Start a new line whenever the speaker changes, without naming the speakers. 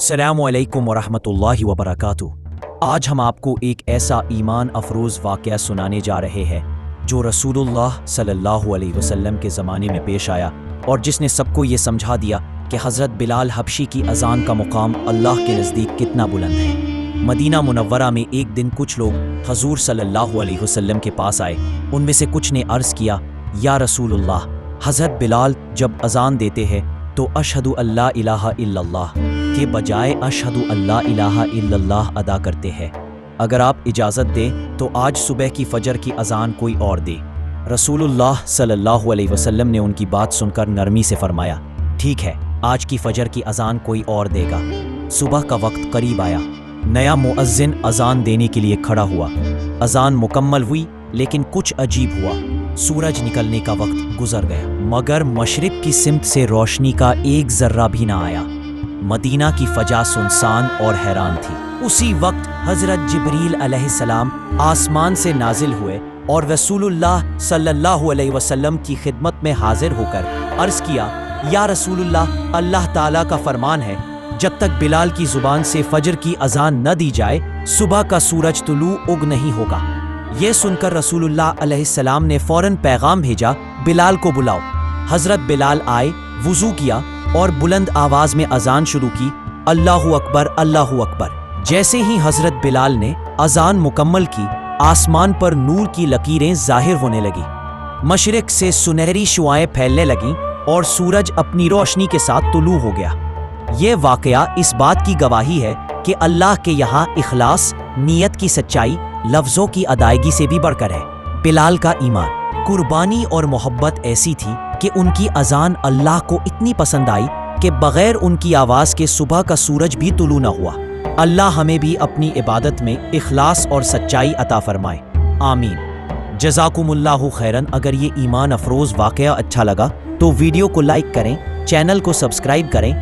السلام علیکم ورحمۃ اللہ وبرکاتہ۔ آج ہم آپ کو ایک ایسا ایمان افروز واقعہ سنانے جا رہے ہیں جو رسول اللہ صلی اللہ علیہ وسلم کے زمانے میں پیش آیا اور جس نے سب کو یہ سمجھا دیا کہ حضرت بلال حبشی کی اذان کا مقام اللہ کے نزدیک کتنا بلند ہے۔ مدینہ منورہ میں ایک دن کچھ لوگ حضور صلی اللہ علیہ وسلم کے پاس آئے۔ ان میں سے کچھ نے عرض کیا، یا رسول اللہ، حضرت بلال جب اذان دیتے ہیں تو اشہد اللہ الہ الا اللہ کے بجائے اشہد اللہ الہ الا اللہ ادا کرتے ہیں۔ اگر آپ اجازت دیں تو آج صبح کی فجر کی اذان کوئی اور دے۔ رسول اللہ صلی اللہ علیہ وسلم نے ان کی بات سن کر نرمی سے فرمایا، ٹھیک ہے، آج کی فجر کی اذان کوئی اور دے گا۔ صبح کا وقت قریب آیا، نیا مؤذن اذان دینے کے لیے کھڑا ہوا۔ اذان مکمل ہوئی لیکن کچھ عجیب ہوا۔ سورج نکلنے کا وقت گزر گیا مگر مشرق کی سمت سے روشنی کا ایک ذرہ بھی نہ آیا۔ مدینہ کی فضا سنسان اور حیران تھی۔ اسی وقت حضرت جبریل علیہ السلام آسمان سے نازل ہوئے اور رسول اللہ صلی اللہ علیہ وسلم کی خدمت میں حاضر ہو کر عرض کیا، یا رسول اللہ، اللہ تعالیٰ کا فرمان ہے جب تک بلال کی زبان سے فجر کی اذان نہ دی جائے صبح کا سورج طلوع اگ نہیں ہوگا۔ یہ سن کر رسول اللہ علیہ السلام نے فوراً پیغام بھیجا، بلال کو بلاؤ۔ حضرت بلال آئے، وضو کیا اور بلند آواز میں اذان شروع کی، اللہ اکبر اللہ اکبر۔ جیسے ہی حضرت بلال نے اذان مکمل کی، آسمان پر نور کی لکیریں ظاہر ہونے لگی، مشرق سے سنہری شعاعیں پھیلنے لگیں اور سورج اپنی روشنی کے ساتھ طلوع ہو گیا۔ یہ واقعہ اس بات کی گواہی ہے کہ اللہ کے یہاں اخلاص، نیت کی سچائی، لفظوں کی ادائیگی سے بھی بڑھ کر ہے۔ بلال کا ایمان، قربانی اور محبت ایسی تھی کہ ان کی اذان اللہ کو اتنی پسند آئی کہ بغیر ان کی آواز کے صبح کا سورج بھی طلوع نہ ہوا۔ اللہ ہمیں بھی اپنی عبادت میں اخلاص اور سچائی عطا فرمائے، آمین۔ جزاکم اللہ خیرن۔ اگر یہ ایمان افروز واقعہ اچھا لگا تو ویڈیو کو لائک کریں، چینل کو سبسکرائب کریں